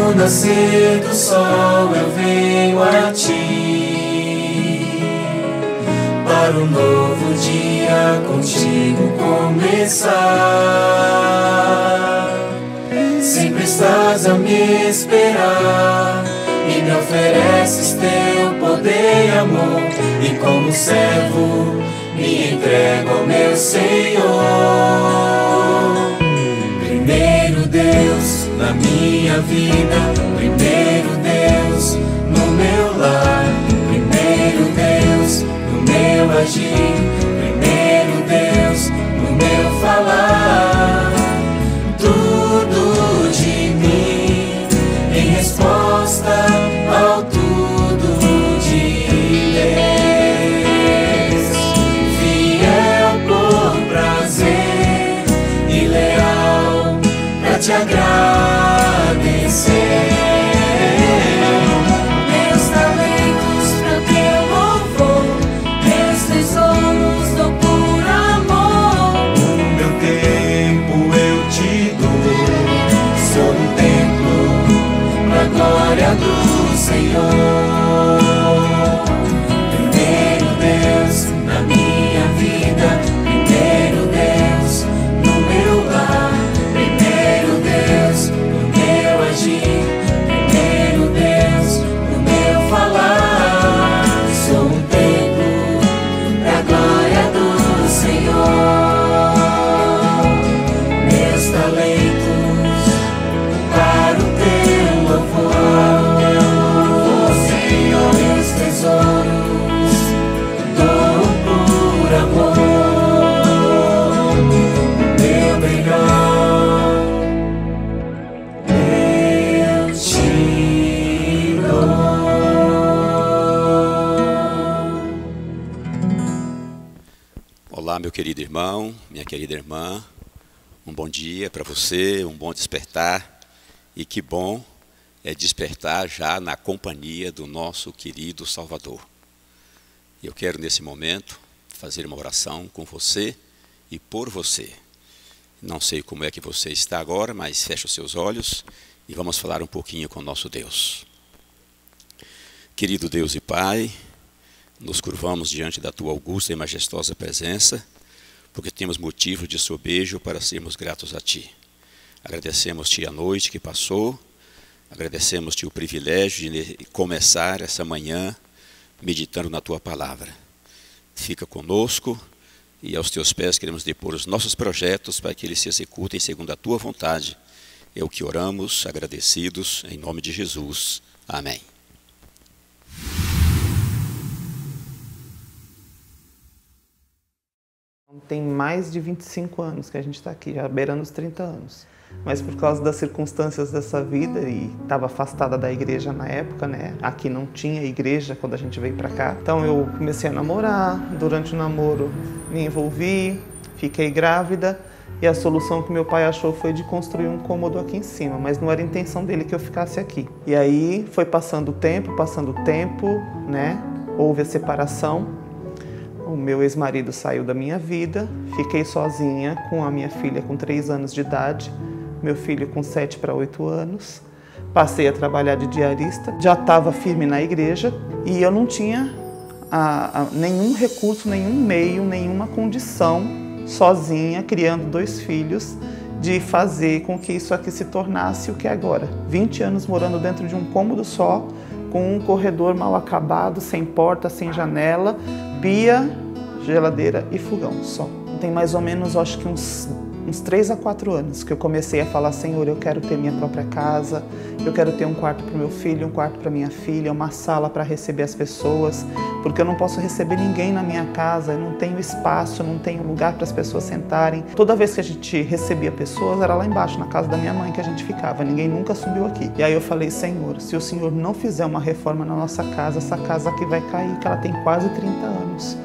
No nascer do sol eu venho a ti, para um novo dia contigo começar. Sempre estás a me esperar e me ofereces teu poder e amor, e como servo me entrego ao meu Senhor. Primeiro Deus na minha vida, primeiro Deus no meu lar, primeiro Deus no meu agir, primeiro Deus no meu falar. Tudo de mim em resposta ao tudo de Deus, fiel por prazer e leal pra te agradecer. Meus talentos pro teu louvor, meus tesouros dou por amor. O meu tempo eu te dou, sou um templo pra glória do Senhor. Primeiro Deus na minha vida, primeiro Deus no meu lar, primeiro Deus no meu agir, primeiro Deus no meu falar. Sou um templo pra glória do Senhor. Meus talentos para o teu louvor, Senhor, meus tesouros dou por amor. Meu melhor eu te dou. Olá, meu querido irmão, minha querida irmã, um bom dia para você, um bom despertar, e que bom é despertar já na companhia do nosso querido Salvador. Eu quero nesse momento fazer uma oração com você e por você. Não sei como é que você está agora, mas feche os seus olhos e vamos falar um pouquinho com o nosso Deus. Querido Deus e Pai, nos curvamos diante da Tua augusta e majestosa presença, porque temos motivo de sobejo para sermos gratos a Ti. Agradecemos-Te a noite que passou, agradecemos-Te o privilégio de começar essa manhã meditando na Tua palavra. Fica conosco e aos Teus pés queremos depor os nossos projetos para que eles se executem segundo a Tua vontade. É o que oramos, agradecidos, em nome de Jesus. Amém. Tem mais de 25 anos que a gente está aqui, já beirando os 30 anos. Mas por causa das circunstâncias dessa vida, e estava afastada da igreja na época, né? Aqui não tinha igreja quando a gente veio para cá. Então eu comecei a namorar, durante o namoro me envolvi, fiquei grávida, e a solução que meu pai achou foi de construir um cômodo aqui em cima, mas não era a intenção dele que eu ficasse aqui. E aí foi passando o tempo, né? Houve a separação. O meu ex-marido saiu da minha vida, fiquei sozinha com a minha filha com 3 anos de idade, meu filho com 7 para 8 anos. Passei a trabalhar de diarista, já estava firme na igreja e eu não tinha nenhum recurso, nenhum meio, nenhuma condição, sozinha, criando 2 filhos, de fazer com que isso aqui se tornasse o que é agora. 20 anos morando dentro de um cômodo só, com um corredor mal acabado, sem porta, sem janela, pia, geladeira e fogão só. Tem mais ou menos, acho que uns 3 a 4 anos que eu comecei a falar: Senhor, eu quero ter minha própria casa, eu quero ter um quarto para o meu filho, um quarto para minha filha, uma sala para receber as pessoas, porque eu não posso receber ninguém na minha casa, eu não tenho espaço, eu não tenho lugar para as pessoas sentarem. Toda vez que a gente recebia pessoas, era lá embaixo, na casa da minha mãe que a gente ficava, ninguém nunca subiu aqui. E aí eu falei: Senhor, se o Senhor não fizer uma reforma na nossa casa, essa casa aqui vai cair, que ela tem quase 30 anos.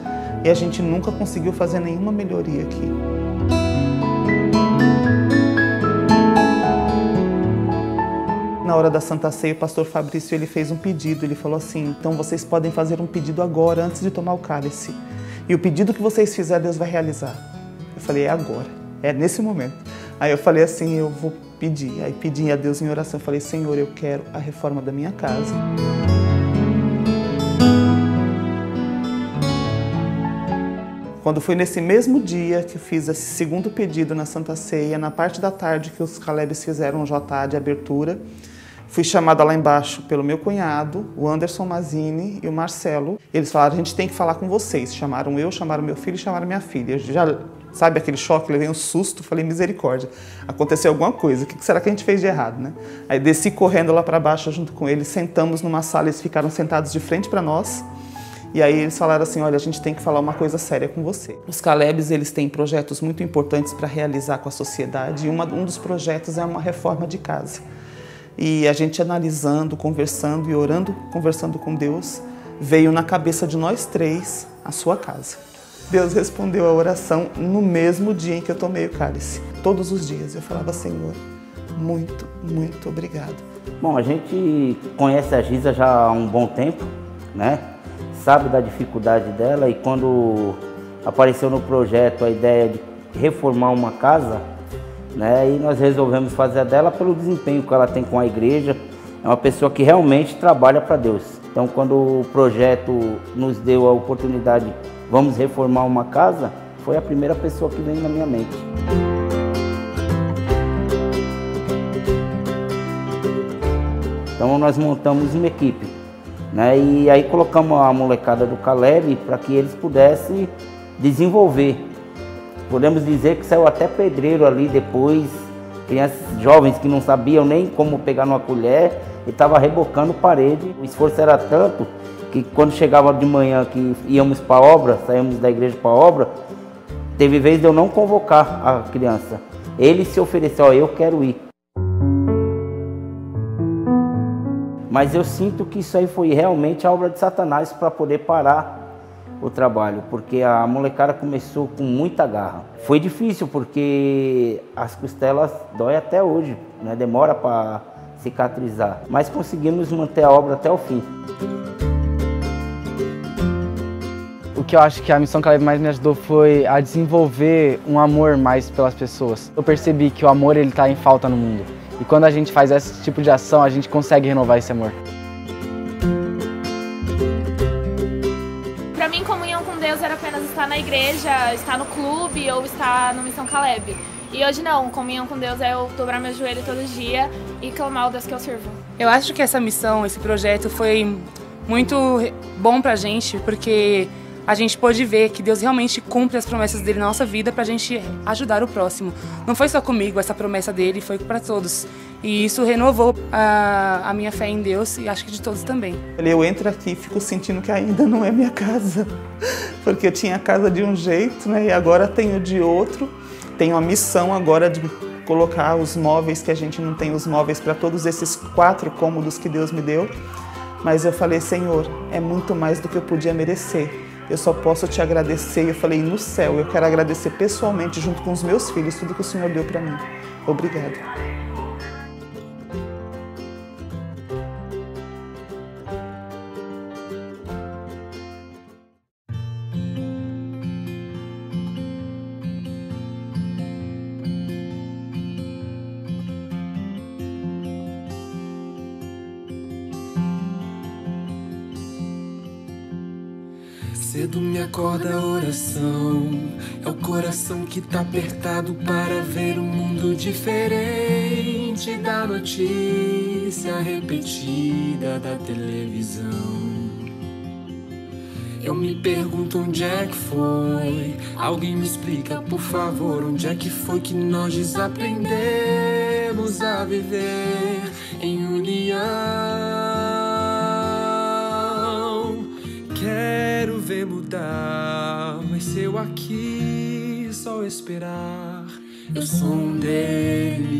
E a gente nunca conseguiu fazer nenhuma melhoria aqui. Na hora da Santa Ceia, o pastor Fabrício ele fez um pedido. Ele falou assim: então vocês podem fazer um pedido agora, antes de tomar o cálice. E o pedido que vocês fizerem, Deus vai realizar. Eu falei: é agora, é nesse momento. Aí eu falei assim, eu vou pedir. Aí pedi a Deus em oração, eu falei, Senhor, eu quero a reforma da minha casa. Quando foi nesse mesmo dia que eu fiz esse segundo pedido na Santa Ceia, na parte da tarde que os Calebs fizeram um JA de abertura, fui chamada lá embaixo pelo meu cunhado, o Anderson Mazzini e o Marcelo. Eles falaram, a gente tem que falar com vocês. Chamaram eu, chamaram meu filho e chamaram minha filha. Eu já, sabe aquele choque, levei um susto, falei, misericórdia, aconteceu alguma coisa, o que será que a gente fez de errado, né? Aí desci correndo lá para baixo junto com eles, sentamos numa sala, eles ficaram sentados de frente para nós. E aí eles falaram assim, olha, a gente tem que falar uma coisa séria com você. Os Calebs, eles têm projetos muito importantes para realizar com a sociedade e um dos projetos é uma reforma de casa. E a gente analisando, conversando e orando, conversando com Deus, veio na cabeça de nós três a sua casa. Deus respondeu a oração no mesmo dia em que eu tomei o cálice. Todos os dias eu falava, Senhor, muito, muito obrigado. Bom, a gente conhece a Giza já há um bom tempo, né? Sabe da dificuldade dela e quando apareceu no projeto a ideia de reformar uma casa, né, e nós resolvemos fazer dela pelo desempenho que ela tem com a igreja. É uma pessoa que realmente trabalha para Deus. Então quando o projeto nos deu a oportunidade, vamos reformar uma casa, foi a primeira pessoa que veio na minha mente. Então nós montamos uma equipe, né? E aí colocamos a molecada do Caleb para que eles pudessem desenvolver. Podemos dizer que saiu até pedreiro ali depois, crianças jovens que não sabiam nem como pegar numa colher e estavam rebocando parede. O esforço era tanto que quando chegava de manhã que íamos para a obra, saímos da igreja para a obra, teve vez de eu não convocar a criança. Ele se ofereceu, eu quero ir. Mas eu sinto que isso aí foi realmente a obra de Satanás para poder parar o trabalho, porque a molecada começou com muita garra. Foi difícil porque as costelas dói até hoje, né? Demora para cicatrizar, mas conseguimos manter a obra até o fim. O que eu acho que a Missão Caleb mais me ajudou foi a desenvolver um amor mais pelas pessoas. Eu percebi que o amor ele está em falta no mundo. E quando a gente faz esse tipo de ação, a gente consegue renovar esse amor. Para mim, comunhão com Deus era apenas estar na igreja, estar no clube ou estar no Missão Caleb. E hoje não, comunhão com Deus é eu dobrar meu joelho todo dia e clamar o Deus que eu sirvo. Eu acho que essa missão, esse projeto foi muito bom pra gente, porque a gente pôde ver que Deus realmente cumpre as promessas dele na nossa vida pra gente ajudar o próximo. Não foi só comigo, essa promessa dele foi para todos. E isso renovou a minha fé em Deus e acho que de todos também. Eu entro aqui e fico sentindo que ainda não é minha casa, porque eu tinha a casa de um jeito, né, e agora tenho de outro. Tenho a missão agora de colocar os móveis, que a gente não tem os móveis para todos esses 4 cômodos que Deus me deu. Mas eu falei, Senhor, é muito mais do que eu podia merecer. Eu só posso te agradecer. Eu falei, no céu, eu quero agradecer pessoalmente, junto com os meus filhos, tudo que o Senhor deu para mim. Obrigado. Cedo me acorda a oração, é o coração que tá apertado para ver um mundo diferente da notícia repetida da televisão. Eu me pergunto onde é que foi, alguém me explica por favor, onde é que foi que nós desaprendemos a viver em união. Quero ver mudar, mas se eu aqui só esperar, eu sou um deles,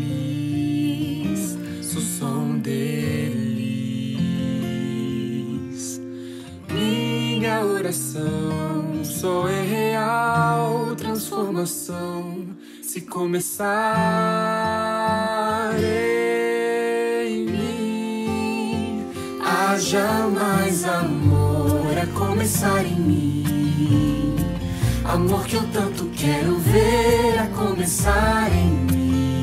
sou um deles. Minha oração só é real transformação se começar em mim. Haja mais amor a começar em mim, amor que eu tanto quero ver a começar em mim.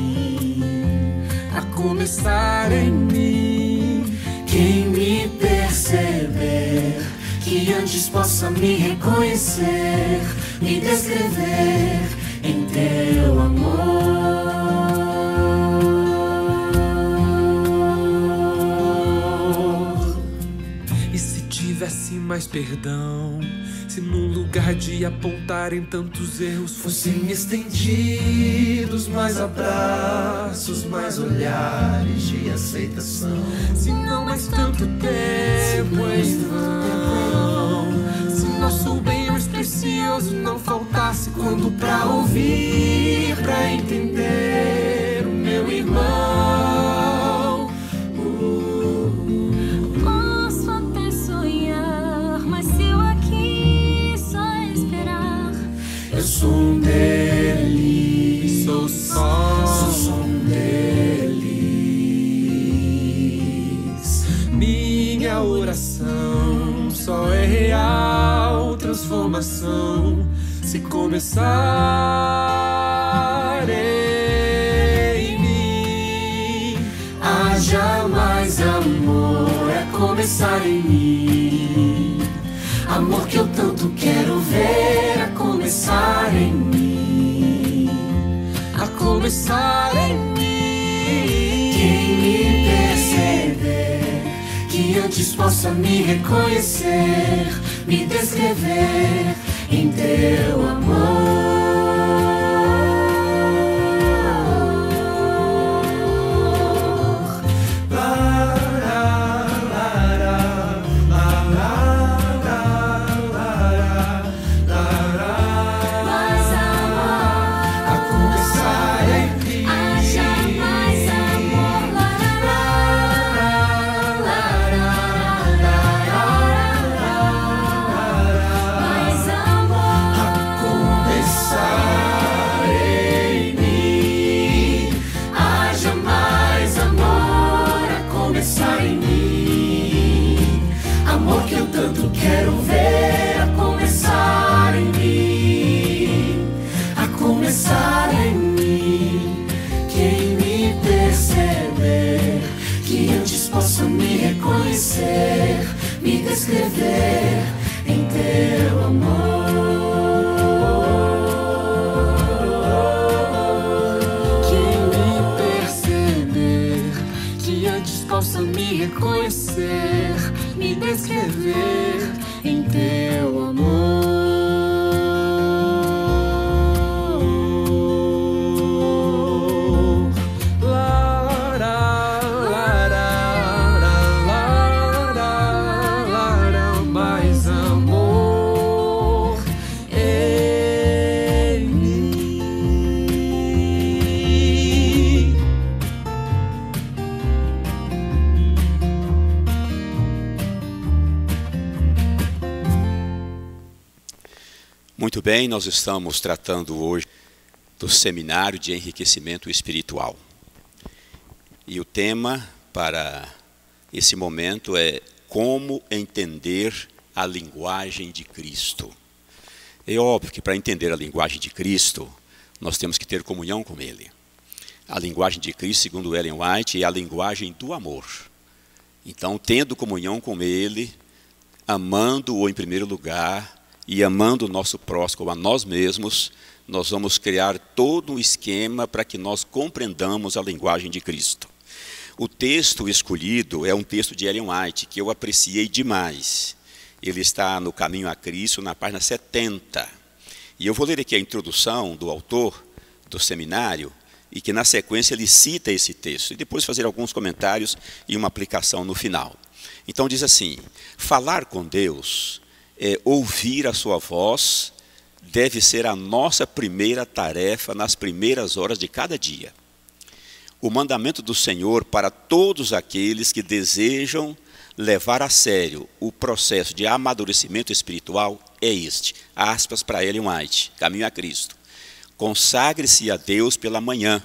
começar em mim. Quem me perceber, que antes possa me reconhecer, me descrever em teu amor. E se tivesse mais perdão, se num lugar de apontarem tantos erros fossem estendidos mais abraços, mais olhares de aceitação. Se não mais tanto tempo em vão, se nosso bem mais precioso não faltasse quando pra ouvir, pra entender o meu irmão. Posso até sonhar, mas se eu aqui só esperar, eu sou um deles, sou um deles. Minha oração só é real transformação se começar em mim. Haja mais amor a começar em mim. Amor que eu tanto quero ver a começar em mim. A começar em mim. Quem me perceber, que antes possa me reconhecer, me descrever em teu amor. Quero ver a começar em mim, a começar em mim. Quem me perceber, que antes possa me reconhecer, me descrever em teu amor. Quem me perceber, que antes possa me reconhecer, me descrever em teu amor. Mais amor em mim. Muito bem, nós estamos tratando hoje do seminário de enriquecimento espiritual. E o tema para esse momento é como entender a linguagem de Cristo. É óbvio que para entender a linguagem de Cristo, nós temos que ter comunhão com Ele. A linguagem de Cristo, segundo Ellen White, é a linguagem do amor. Então, tendo comunhão com Ele, amando-o em primeiro lugar, e amando o nosso próximo como a nós mesmos, nós vamos criar todo um esquema para que nós compreendamos a linguagem de Cristo. O texto escolhido é um texto de Ellen White, que eu apreciei demais. Ele está no Caminho a Cristo, na página 70. E eu vou ler aqui a introdução do autor do seminário, e que na sequência ele cita esse texto, e depois fazer alguns comentários e uma aplicação no final. Então diz assim: falar com Deus é ouvir a sua voz, deve ser a nossa primeira tarefa nas primeiras horas de cada dia. O mandamento do Senhor para todos aqueles que desejam levar a sério o processo de amadurecimento espiritual é este, aspas para Ellen White, Caminho a Cristo: consagre-se a Deus pela manhã,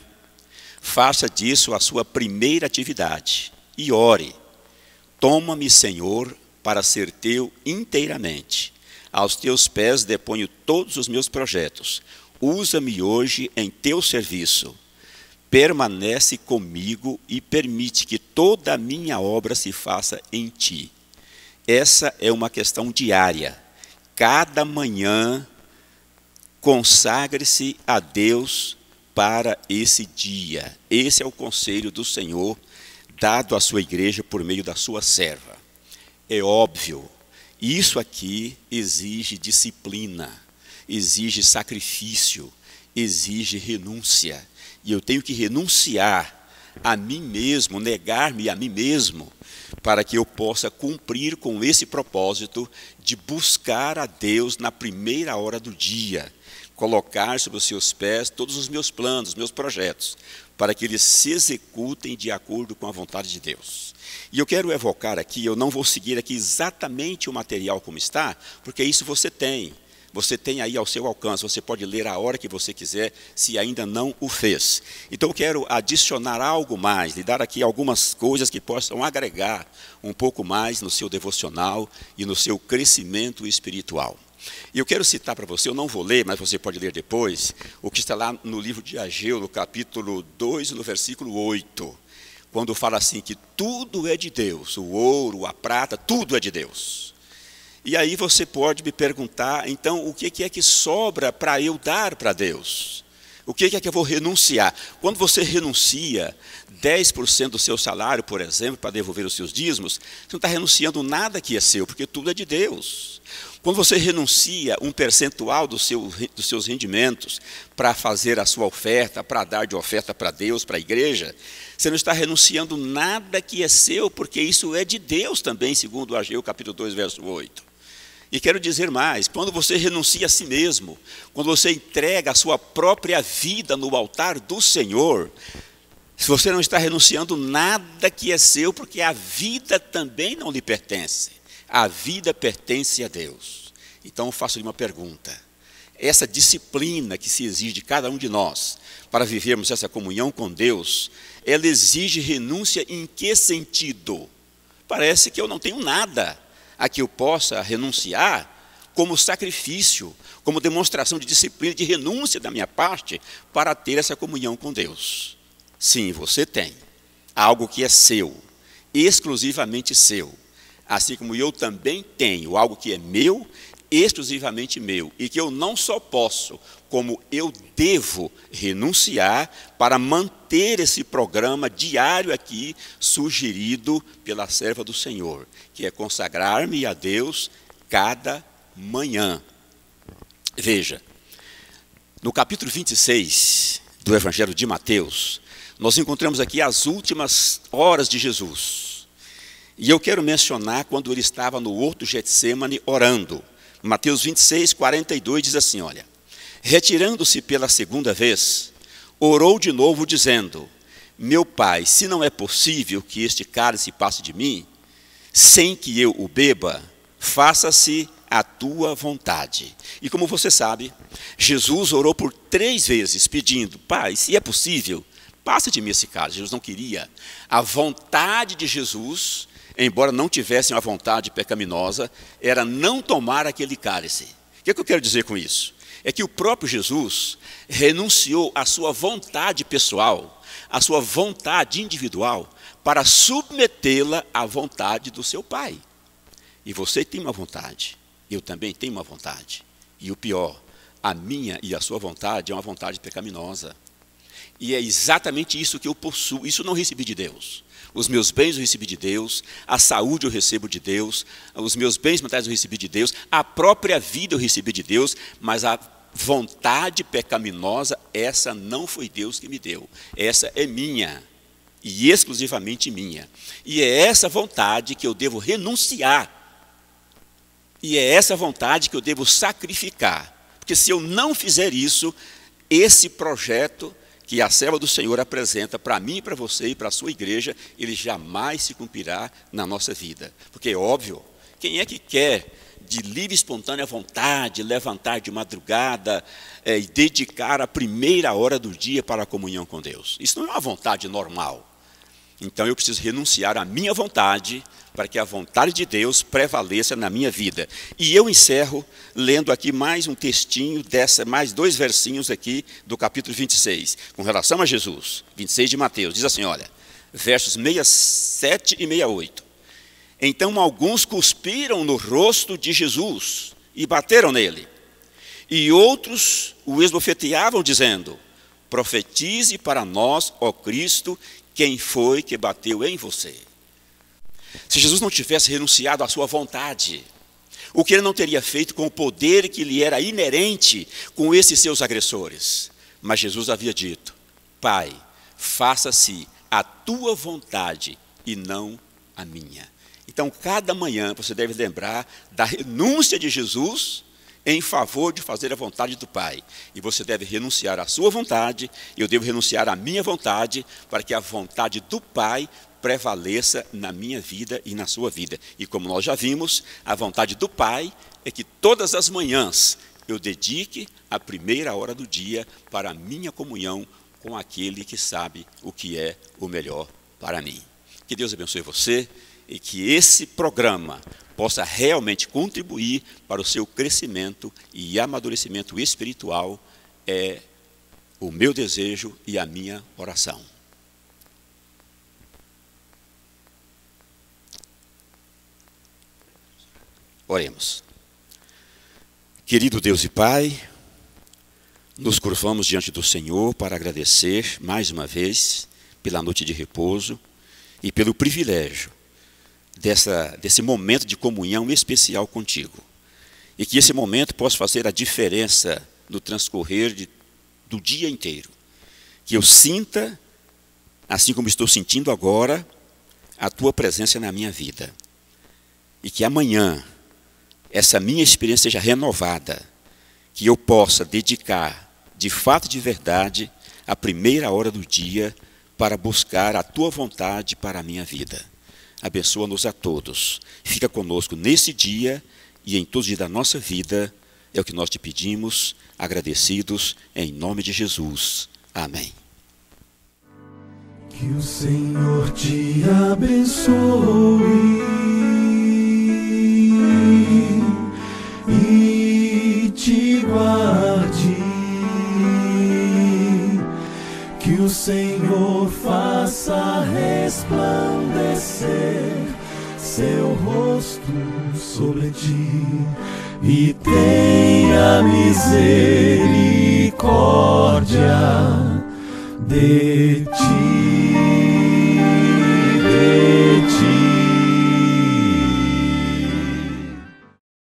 faça disso a sua primeira atividade e ore. Toma-me, Senhor, para ser teu inteiramente. Aos teus pés deponho todos os meus projetos. Usa-me hoje em teu serviço. permanece comigo e permite que toda a minha obra se faça em ti. Essa é uma questão diária. Cada manhã, consagre-se a Deus para esse dia. Esse é o conselho do Senhor, dado à sua igreja por meio da sua serva. É óbvio, isso aqui exige disciplina, exige sacrifício, exige renúncia. E eu tenho que renunciar a mim mesmo, negar-me a mim mesmo, para que eu possa cumprir com esse propósito de buscar a Deus na primeira hora do dia, colocar sobre os seus pés todos os meus planos, meus projetos, para que eles se executem de acordo com a vontade de Deus. E eu quero evocar aqui, eu não vou seguir aqui exatamente o material como está, porque isso você tem. Você tem aí ao seu alcance, você pode ler a hora que você quiser, se ainda não o fez. Então eu quero adicionar algo mais, lhe dar aqui algumas coisas que possam agregar um pouco mais no seu devocional e no seu crescimento espiritual. E eu quero citar para você, eu não vou ler, mas você pode ler depois, o que está lá no livro de Ageu, no capítulo 2, no versículo 8, quando fala assim que tudo é de Deus, o ouro, a prata, tudo é de Deus. E aí você pode me perguntar, então, o que é que sobra para eu dar para Deus? O que é que eu vou renunciar? Quando você renuncia 10% do seu salário, por exemplo, para devolver os seus dízimos, você não está renunciando nada que é seu, porque tudo é de Deus. Quando você renuncia um percentual dos seus rendimentos para fazer a sua oferta, para dar de oferta para Deus, para a igreja, você não está renunciando nada que é seu, porque isso é de Deus também, segundo Ageu, capítulo 2, verso 8. E quero dizer mais, quando você renuncia a si mesmo, quando você entrega a sua própria vida no altar do Senhor, você não está renunciando nada que é seu, porque a vida também não lhe pertence. A vida pertence a Deus. Então eu faço-lhe uma pergunta. Essa disciplina que se exige de cada um de nós para vivermos essa comunhão com Deus, ela exige renúncia em que sentido? Parece que eu não tenho nada a que eu possa renunciar como sacrifício, como demonstração de disciplina, de renúncia da minha parte, para ter essa comunhão com Deus. Sim, você tem algo que é seu, exclusivamente seu, assim como eu também tenho algo que é meu, exclusivamente meu, e que eu não só posso, como eu devo renunciar para manter esse programa diário aqui, sugerido pela serva do Senhor, que é consagrar-me a Deus cada manhã. Veja, no capítulo 26 do Evangelho de Mateus, nós encontramos aqui as últimas horas de Jesus. E eu quero mencionar quando ele estava no horto de Getsêmani orando. Mateus 26, 42 diz assim, olha: retirando-se pela segunda vez, orou de novo dizendo: meu Pai, se não é possível que este cálice passe de mim, sem que eu o beba, faça-se a tua vontade. E como você sabe, Jesus orou por 3 vezes pedindo: Pai, se é possível, passa de mim esse cálice. Jesus não queria. A vontade de Jesus, embora não tivesse uma vontade pecaminosa, era não tomar aquele cálice. O que é que eu quero dizer com isso? É que o próprio Jesus renunciou à sua vontade pessoal, à sua vontade individual, para submetê-la à vontade do seu Pai. E você tem uma vontade, eu também tenho uma vontade. E o pior, a minha e a sua vontade é uma vontade pecaminosa. E é exatamente isso que eu possuo, isso eu não recebi de Deus. Os meus bens eu recebi de Deus, a saúde eu recebo de Deus, os meus bens materiais eu recebi de Deus, a própria vida eu recebi de Deus, mas a vontade pecaminosa, essa não foi Deus que me deu. Essa é minha, e exclusivamente minha. E é essa vontade que eu devo renunciar. E é essa vontade que eu devo sacrificar. Porque se eu não fizer isso, esse projeto que a serva do Senhor apresenta para mim, para você e para a sua igreja, ele jamais se cumprirá na nossa vida. Porque é óbvio, quem é que quer, de livre e espontânea vontade, levantar de madrugada e dedicar a primeira hora do dia para a comunhão com Deus? Isso não é uma vontade normal. Então eu preciso renunciar à minha vontade para que a vontade de Deus prevaleça na minha vida. E eu encerro lendo aqui mais um textinho mais 2 versinhos aqui do capítulo 26, com relação a Jesus, 26 de Mateus. Diz assim, olha, versos 67 e 68. Então alguns cuspiram no rosto de Jesus e bateram nele. E outros o esbofeteavam, dizendo, profetize para nós, ó Cristo, quem foi que bateu em você. Se Jesus não tivesse renunciado à sua vontade, o que ele não teria feito com o poder que lhe era inerente com esses seus agressores? Mas Jesus havia dito, Pai, faça-se a tua vontade e não a minha. Então, cada manhã você deve lembrar da renúncia de Jesus em favor de fazer a vontade do Pai. E você deve renunciar à sua vontade, eu devo renunciar à minha vontade, para que a vontade do Pai prevaleça na minha vida e na sua vida. E como nós já vimos, a vontade do Pai é que todas as manhãs eu dedique a primeira hora do dia para a minha comunhão com aquele que sabe o que é o melhor para mim. Que Deus abençoe você e que esse programa possa realmente contribuir para o seu crescimento e amadurecimento espiritual, é o meu desejo e a minha oração. Oremos. Querido Deus e Pai, nos curvamos diante do Senhor para agradecer mais uma vez pela noite de repouso e pelo privilégio desse momento de comunhão especial contigo. E que esse momento possa fazer a diferença no transcorrer do dia inteiro. Que eu sinta, assim como estou sentindo agora, a tua presença na minha vida. E que amanhã essa minha experiência seja renovada. Que eu possa dedicar, de fato e de verdade, a primeira hora do dia para buscar a tua vontade para a minha vida. Abençoa-nos a todos. Fica conosco nesse dia e em todos os dias da nossa vida. É o que nós te pedimos, agradecidos, em nome de Jesus. Amém. Que o Senhor te abençoe e te guarde. Que o Senhor faça resplandecer seu rosto sobre ti e tenha misericórdia de ti.